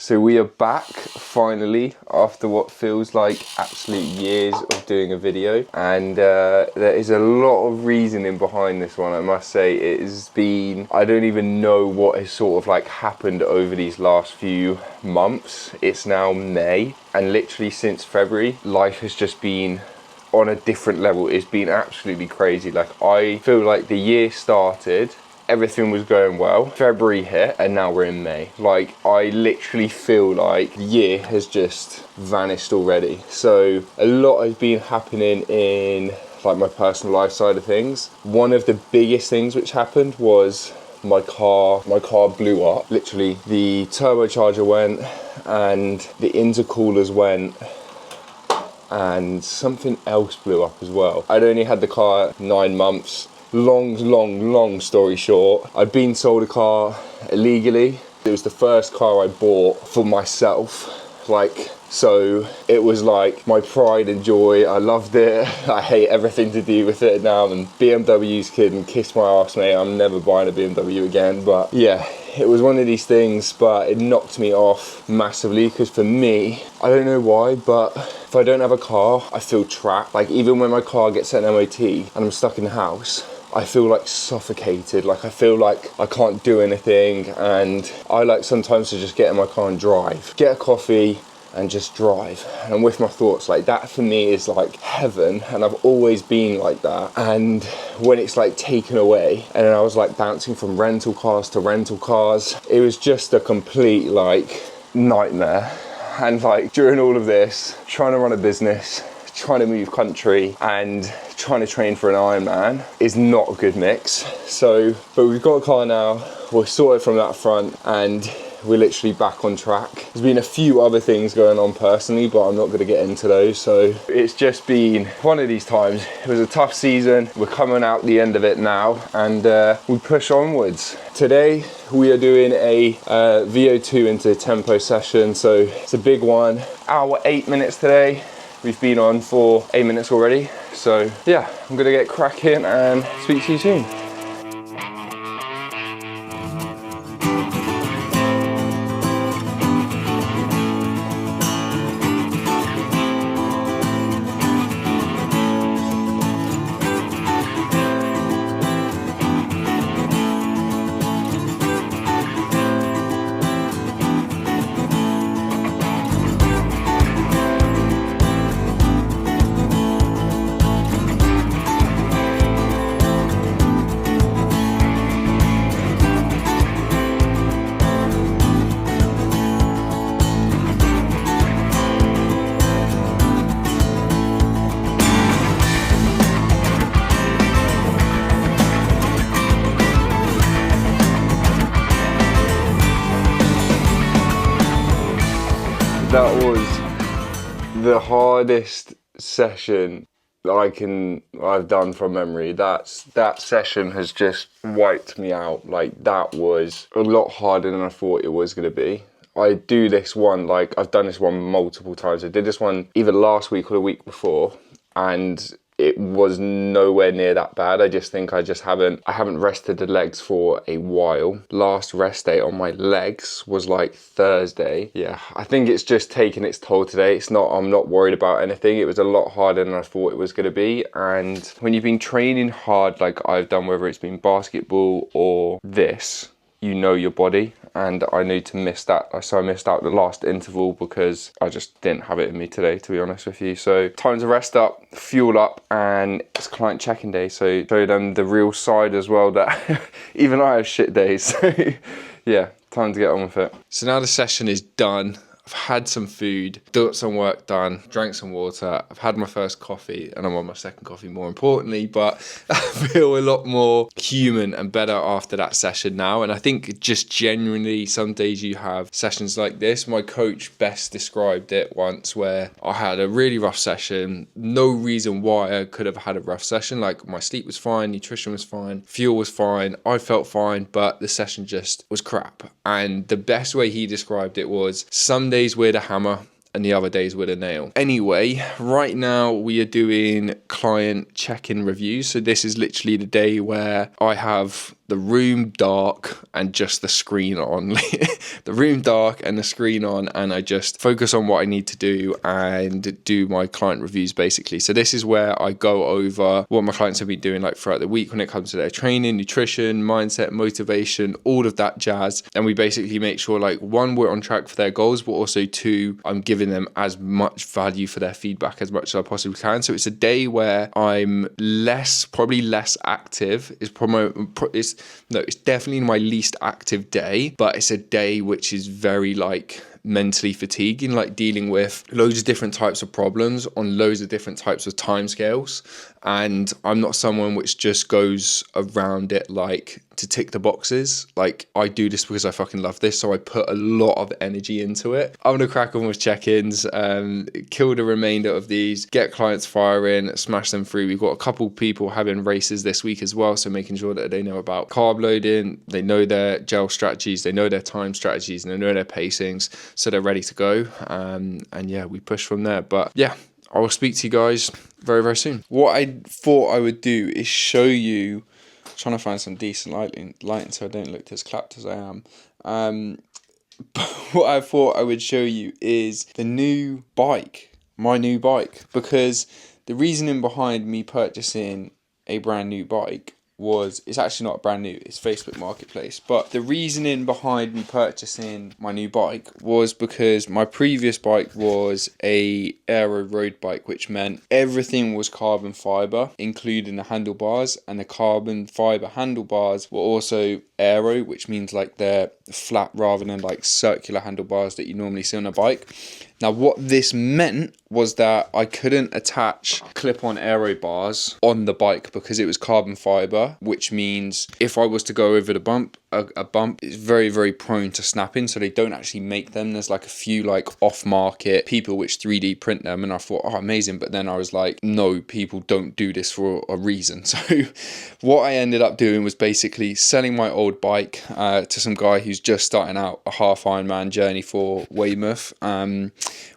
So we are back finally after what feels like absolute years of doing a video, and there is a lot of reasoning behind this one. I must say it has been, I don't even know what has sort of like happened over these last few months. It's now May, and literally since February life has just been on a different level. It's been absolutely crazy. Like, I feel like the year started, everything was going well, February hit, and now we're in May. Like, I literally feel like the year has just vanished already. So a lot has been happening in like my personal life side of things. One of the biggest things which happened was my car blew up. Literally, the turbocharger went and the intercoolers went, and something else blew up as well. I'd only had the car 9 months. Long story short, I'd been sold a car illegally. It was the first car I bought for myself. Like, so it was like my pride and joy. I loved it. I hate everything to do with it now. And BMW's kid and kiss my ass, mate. I'm never buying a BMW again. But yeah, it was one of these things, but it knocked me off massively, because for me, I don't know why, but if I don't have a car, I feel trapped. Like, even when my car gets an MOT and I'm stuck in the house, I feel like suffocated. Like, I feel like I can't do anything, and I like sometimes to just get in my car and drive, get a coffee and just drive, and I'm with my thoughts. Like, that for me is like heaven, and I've always been like that. And when it's like taken away, and then I was like bouncing from rental cars to rental cars, it was just a complete like nightmare. And like, during all of this, trying to run a business, trying to move country, and trying to train for an Ironman is not a good mix. So, but we've got a car now, we're sorted from that front, and we're literally back on track. There's been a few other things going on personally, but I'm not going to get into those. So it's just been one of these times. It was a tough season. We're coming out the end of it now, and we push onwards. Today we are doing a VO2 into tempo session. So it's a big one. Hour 8 minutes today. We've been on for 8 minutes already. So yeah, I'm gonna get cracking and speak to you soon. That was the hardest session that I've done from memory. That session has just wiped me out. Like, that was a lot harder than I thought it was gonna be. I do this one, like, I've done this one multiple times. I did this one either last week or the week before, and it was nowhere near that bad. I just think I haven't rested the legs for a while. Last rest day on my legs was like Thursday. Yeah, I think it's just taken its toll today. I'm not worried about anything. It was a lot harder than I thought it was gonna be. And when you've been training hard like I've done, whether it's been basketball or this, you know your body, and I need to miss that. So I missed out the last interval because I just didn't have it in me today, to be honest with you. So time to rest up, fuel up, and it's client check-in day, so show them the real side as well, that even I have shit days. So yeah, time to get on with it. So now the session is done. I've had some food, got some work done, drank some water, I've had my first coffee, and I'm on my second coffee more importantly, but I feel a lot more human and better after that session now. And I think just genuinely, some days you have sessions like this. My coach best described it once, where I had a really rough session, no reason why I could have had a rough session. Like, my sleep was fine, nutrition was fine, fuel was fine, I felt fine, but the session just was crap. And the best way he described it was, some days with a hammer and the other days with a nail. Anyway, right now we are doing client check-in reviews. So this is literally the day where I have the room dark and just the screen on. The room dark and the screen on, and I just focus on what I need to do and do my client reviews basically. So this is where I go over what my clients have been doing like throughout the week when it comes to their training, nutrition, mindset, motivation, all of that jazz. And we basically make sure like one, we're on track for their goals, but also two, I'm giving them as much value for their feedback as much as I possibly can. So it's a day where I'm probably less active. It's definitely my least active day, but it's a day which is very like mentally fatiguing, like dealing with loads of different types of problems on loads of different types of timescales. And I'm not someone which just goes around it like to tick the boxes. Like, I do this because I fucking love this, so I put a lot of energy into it. I'm gonna crack on with check-ins, kill the remainder of these, get clients firing, smash them through. We've got a couple people having races this week as well, so making sure that they know about carb loading, they know their gel strategies, they know their time strategies, and they know their pacings, so they're ready to go. And yeah, we push from there. But yeah, I will speak to you guys very, very soon. What I thought I would do is show you, trying to find some decent lighting so I don't look as clapped as I am. But what I thought I would show you is the new bike, my new bike, because the reasoning behind me purchasing a brand new bike was, it's actually not brand new, it's Facebook Marketplace, but the reasoning behind me purchasing my new bike was because my previous bike was a aero road bike, which meant everything was carbon fiber, including the handlebars, and the carbon fiber handlebars were also aero, which means like they're flat rather than like circular handlebars that you normally see on a bike. Now, what this meant was that I couldn't attach clip-on aero bars on the bike because it was carbon fiber, which means if I was to go over the bump, a bump is very, very prone to snapping, so they don't actually make them. There's like a few like off-market people which 3D print them, and I thought, oh, amazing, but then I was like, no, people don't do this for a reason. So what I ended up doing was basically selling my old bike to some guy who's just starting out a half Ironman journey for Weymouth,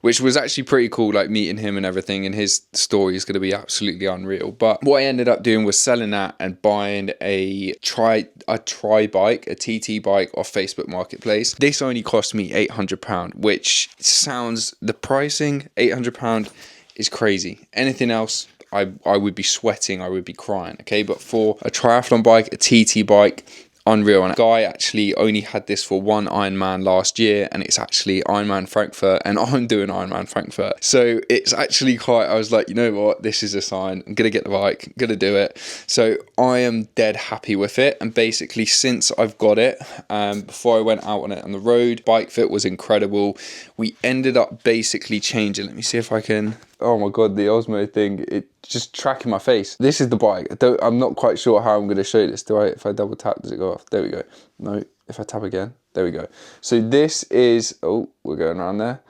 which was actually pretty cool, like meeting him and everything, and his story is going to be absolutely unreal. But what I ended up doing was selling that and buying a tri bike, a TT bike off Facebook Marketplace. This only cost me £800, which sounds, the pricing, £800 is crazy. Anything else, I would be sweating, I would be crying, okay? But for a triathlon bike, a TT bike, unreal. And a guy actually only had this for one Ironman last year, and it's actually Ironman Frankfurt, and I'm doing Ironman Frankfurt, so it's actually quite, I was like, you know what, this is a sign, I'm gonna get the bike, I'm gonna do it. So I am dead happy with it. And basically, since I've got it, before I went out on it on the road, bike fit was incredible. We ended up basically changing, let me see if I can, oh my god, the Osmo thing, it just tracking my face. This is the bike. I'm not quite sure how I'm going to show you this. If I double tap, does it go off? There we go. No, if I tap again, there we go. So this is, oh, we're going around there.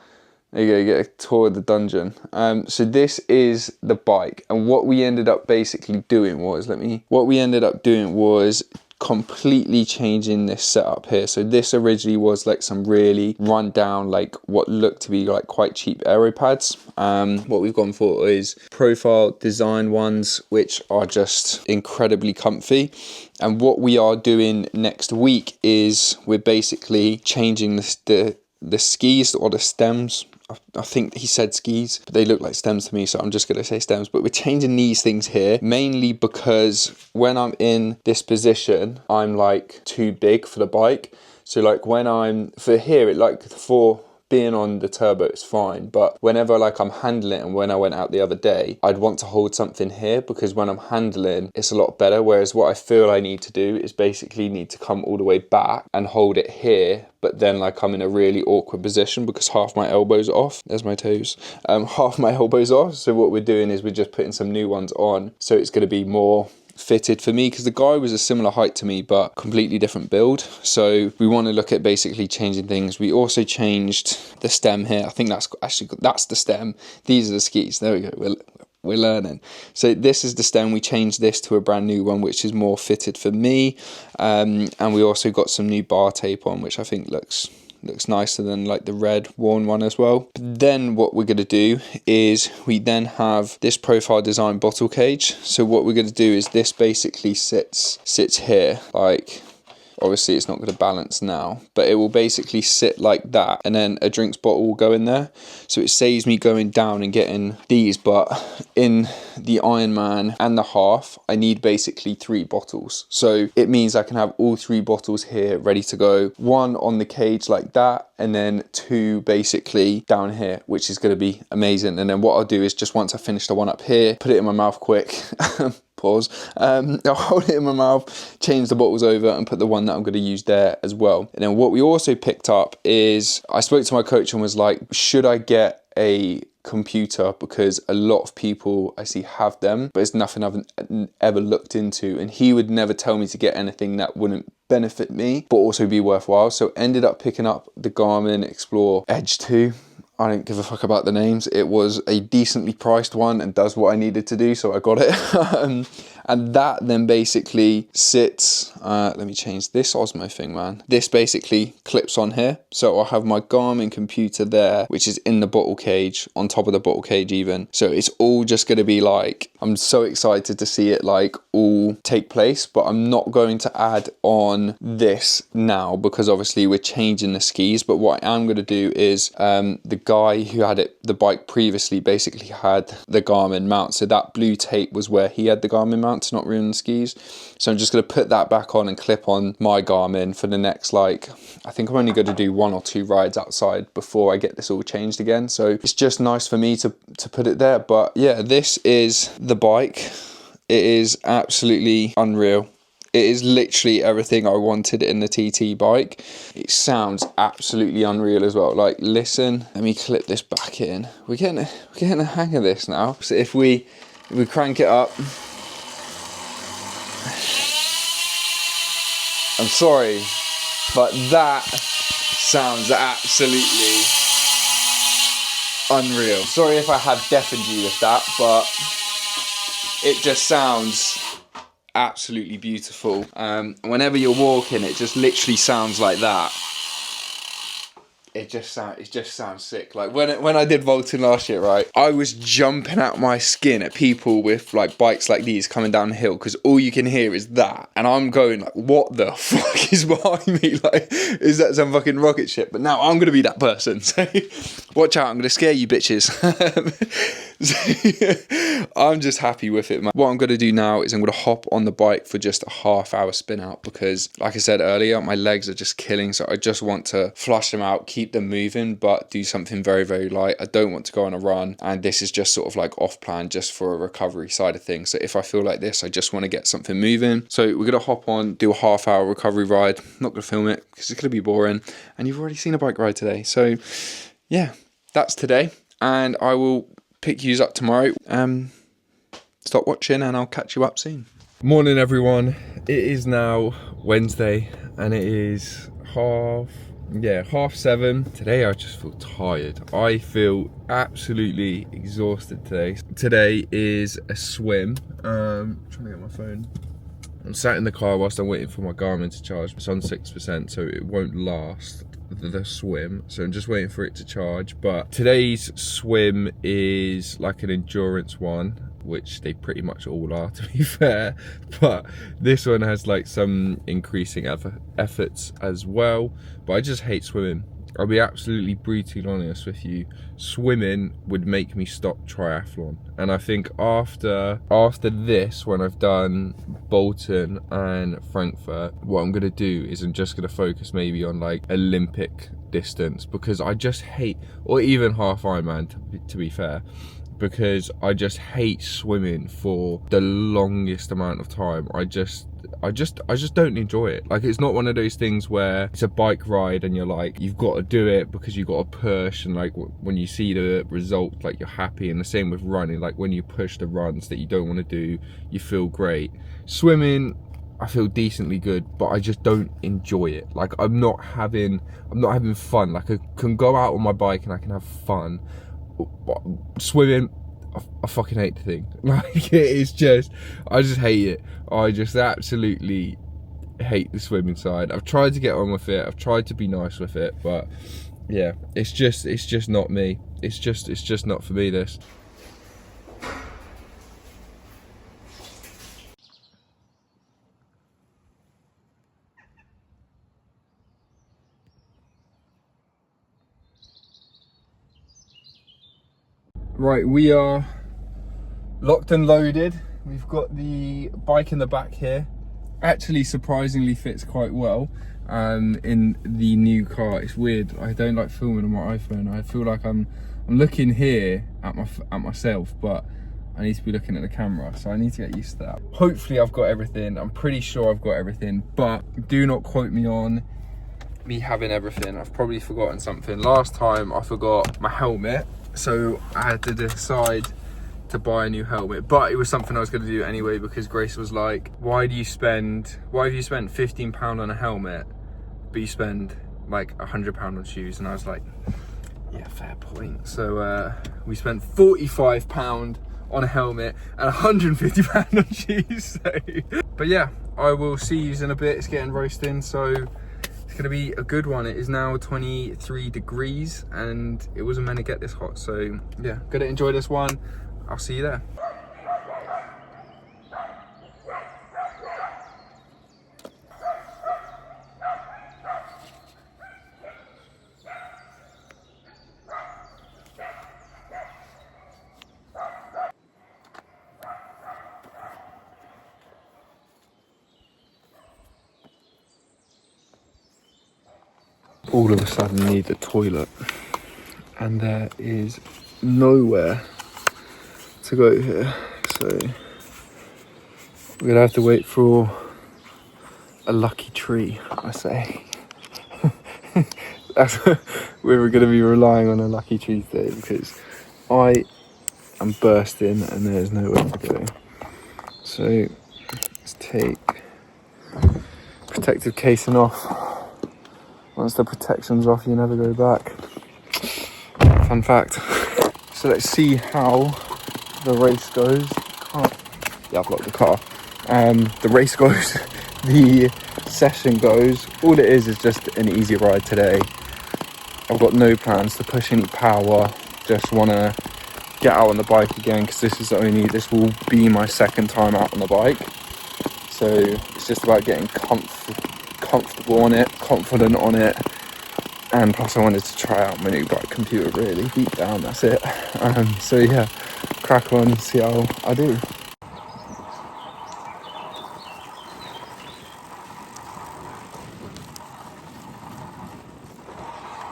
There you go, you get a tour of the dungeon. So this is the bike, and what we ended up basically doing was, completely changing this setup here. So this originally was like some really run down, like what looked to be like quite cheap aero pads. What we've gone for is profile design ones, which are just incredibly comfy. And what we are doing next week is we're basically changing the skis or the stems. I think he said skis, but they look like stems to me, so I'm just going to say stems. But we're changing these things here mainly because when I'm in this position, I'm like too big for the bike. So like when I'm for here, it like for being on the turbo is fine, but whenever like I'm handling it, and when I went out the other day, I'd want to hold something here because when I'm handling, it's a lot better. Whereas what I feel I need to do is basically need to come all the way back and hold it here, but then like I'm in a really awkward position because half my elbows are off. There's my toes. Half my elbows off. So what we're doing is we're just putting some new ones on, so it's going to be more fitted for me, because the guy was a similar height to me but completely different build. So we want to look at basically changing things. We also changed the stem here. I think that's the stem. These are the skis. There we go. We're learning. So this is the stem. We changed this to a brand new one, which is more fitted for me. And we also got some new bar tape on, which I think looks looks nicer than like the red worn one as well. But then what we're going to do is we then have this profile design bottle cage. So what we're going to do is this basically sits here, like, obviously it's not going to balance now, but it will basically sit like that, and then a drinks bottle will go in there. So it saves me going down and getting these, but in the Ironman and the half, I need basically 3 bottles. So it means I can have all 3 bottles here ready to go. 1 on the cage like that, and then 2 basically down here, which is going to be amazing. And then what I'll do is just once I finish the one up here, put it in my mouth quick. Pause. I'll hold it in my mouth, change the bottles over, and put the one that I'm going to use there as well. And then what we also picked up is, I spoke to my coach and was like, should I get a computer, because a lot of people I see have them, but it's nothing I've ever looked into, and he would never tell me to get anything that wouldn't benefit me but also be worthwhile. So ended up picking up the Garmin Explore Edge 2. I don't give a fuck about the names. It was a decently priced one and does what I needed to do, so I got it. And that then basically sits, let me change this Osmo thing, man. This basically clips on here. So I'll have my Garmin computer there, which is in the bottle cage, on top of the bottle cage even. So it's all just gonna be like, I'm so excited to see it like all take place, but I'm not going to add on this now because obviously we're changing the skis. But what I am gonna do is, the guy who had the bike previously basically had the Garmin mount. So that blue tape was where he had the Garmin mount to not ruin the skis. So I'm just going to put that back on and clip on my Garmin for the next, like, I think I'm only going to do 1 or 2 rides outside before I get this all changed again. So it's just nice for me to put it there. But yeah, this is the bike. It is absolutely unreal. It is literally everything I wanted in the TT bike. It sounds absolutely unreal as well. Like, listen, let me clip this back in. We're getting the hang of this now. So if we crank it up, I'm sorry, but that sounds absolutely unreal. Sorry if I have deafened you with that, but it just sounds absolutely beautiful. Whenever you're walking, it just literally sounds like that. It just sounds sick. Like when I did vaulting last year, right, I was jumping out my skin at people with like bikes like these coming down the hill, because all you can hear is that, and I'm going like, what the fuck is behind me? Like, is that some fucking rocket ship? But now I'm gonna be that person. So watch out, I'm gonna scare you bitches. I'm just happy with it, man. What I'm gonna do now is I'm gonna hop on the bike for just a half-hour spin out, because like I said earlier, my legs are just killing. So I just want to flush them out, keep them moving, but do something very, very light. I don't want to go on a run, and this is just sort of like off plan, just for a recovery side of things. So if I feel like this, I just want to get something moving. So we're gonna hop on, do a half-hour recovery ride. I'm not gonna film it because it's gonna be boring, and you've already seen a bike ride today. So yeah, that's today, and I will pick yous up tomorrow. Stop watching and I'll catch you up soon. Morning everyone, it is now Wednesday and it is 7:30. Today I just feel tired. I feel absolutely exhausted today. Today is a swim. I'm trying to get my phone. I'm sat in the car whilst I'm waiting for my Garmin to charge. It's on 6%, so it won't last the swim, so I'm just waiting for it to charge. But today's swim is like an endurance one, which they pretty much all are, to be fair, but this one has like some increasing efforts as well. But I just hate swimming. I'll be absolutely brutally honest with you. Swimming would make me stop triathlon. And I think after this, when I've done Bolton and Frankfurt, what I'm gonna do is I'm just gonna focus maybe on like Olympic distance, because I just hate, or even half Ironman to be fair, because I just hate swimming for the longest amount of time. I just don't enjoy it. Like, it's not one of those things where it's a bike ride and you're like, you've got to do it because you got to push, and like when you see the result, like you're happy. And the same with running, like when you push the runs that you don't want to do, you feel great. Swimming, I feel decently good, but I just don't enjoy it. Like, I'm not having fun. Like, I can go out on my bike and I can have fun. Swimming, I fucking hate the thing. Like, it is just, I just hate it. I just absolutely hate the swimming side. I've tried to get on with it. I've tried to be nice with it, but yeah, it's just not me. It's just not for me, this. Right, we are locked and loaded. We've got the bike in the back here. Actually, surprisingly fits quite well in the new car. It's weird. I don't like filming on my iPhone. I feel like I'm looking here at myself, but I need to be looking at the camera, so I need to get used to that. Hopefully, I've got everything. I'm pretty sure I've got everything, but do not quote me on me having everything. I've probably forgotten something. Last time I forgot my helmet, so I had to decide to buy a new helmet, but it was something I was going to do anyway, because Grace was like, why have you spent £15 on a helmet but you spend like £100 on shoes? And I was like, yeah, fair point. So we spent £45 on a helmet and £150 on shoes. So. But yeah, I will see you in a bit. It's getting roasting, so it's gonna be a good one. It is now 23 degrees and it wasn't meant to get this hot, so yeah, gonna enjoy this one. I'll see you there. All of a sudden need the toilet, and there is nowhere to go here, so we're gonna have to wait for a lucky tree, I say. That's we're gonna be relying on a lucky tree today, because I am bursting and there's nowhere to go. So let's take protective casing off. Once the protection's off, you never go back. Fun fact. So let's see how the race goes. Yeah, I've locked the car. The race goes, the session goes. All it is just an easy ride today. I've got no plans to push any power. Just want to get out on the bike again, because this will be my second time out on the bike. So it's just about getting comfortable on it, confident on it, and plus I wanted to try out my new bike computer really. Deep down, that's it. So yeah, crack on, see how I do.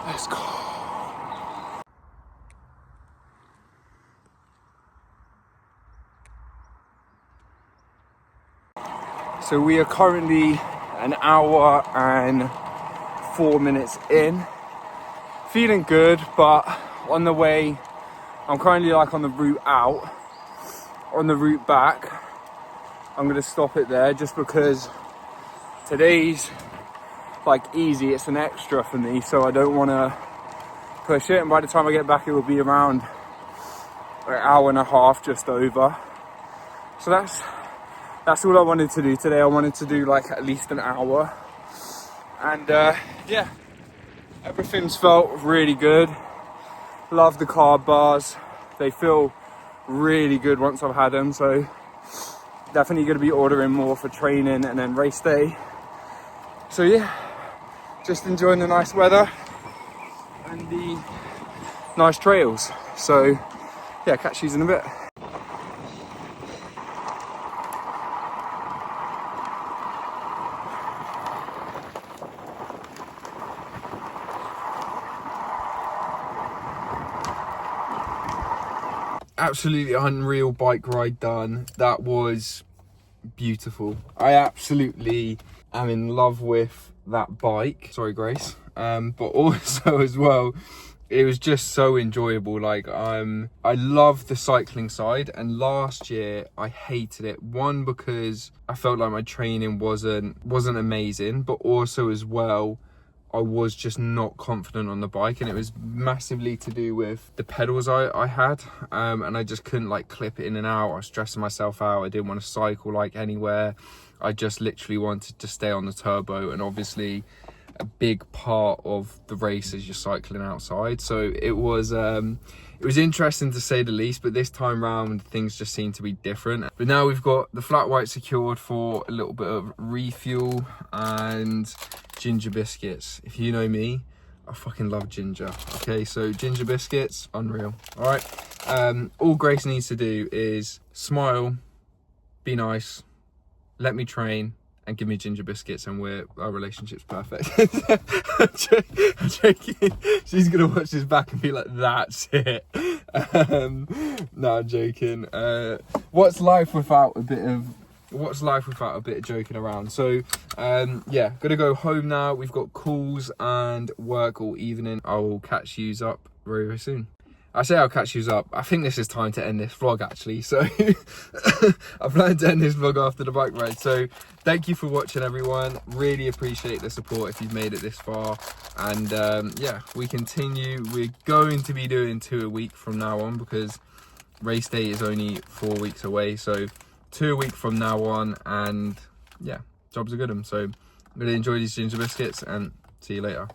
Let's go. So we are currently an hour and 4 minutes in. Feeling good, but on the way, I'm currently like on the route out. On the route back, I'm gonna stop it there just because today's like easy, it's an extra for me, so I don't wanna push it. And by the time I get back, it will be around an hour and a half, just over. So that's all I wanted to do today. I wanted to do like at least an hour. And yeah, everything's felt really good. Love the carb bars. They feel really good once I've had them. So definitely gonna be ordering more for training and then race day. So yeah, just enjoying the nice weather and the nice trails. So yeah, catch you in a bit. Absolutely unreal bike ride done. That was beautiful. I absolutely am in love with that bike. Sorry, Grace. But also as well, it was just so enjoyable. Like I love the cycling side, and last year I hated it. One, because I felt like my training wasn't amazing, but also as well, I was just not confident on the bike, and it was massively to do with the pedals I had, and I just couldn't like clip it in and out. I was stressing myself out. I didn't want to cycle like anywhere. I just literally wanted to stay on the turbo, and obviously a big part of the race is you're cycling outside. So it was interesting to say the least, but this time round things just seem to be different. But now we've got the flat white secured for a little bit of refuel and ginger biscuits. If you know me, I fucking love ginger. Okay, so ginger biscuits, unreal. All right, all Grace needs to do is smile, be nice, let me train, and give me ginger biscuits, and our relationship's perfect. I'm joking. She's gonna watch this back and be like, that's it. No, I'm joking. What's life without a bit of joking around? So yeah, gonna go home now. We've got calls and work all evening. I'll catch yous up very, very soon. I say I'll catch yous up. I think this is time to end this vlog actually. So I plan to end this vlog after the bike ride. So thank you for watching, everyone. Really appreciate the support if you've made it this far. And yeah, we continue. We're going to be doing 2 a week from now on, because race day is only 4 weeks away. So 2 a week from now on, and yeah, jobs are good. So I'm gonna enjoy these ginger biscuits and see you later.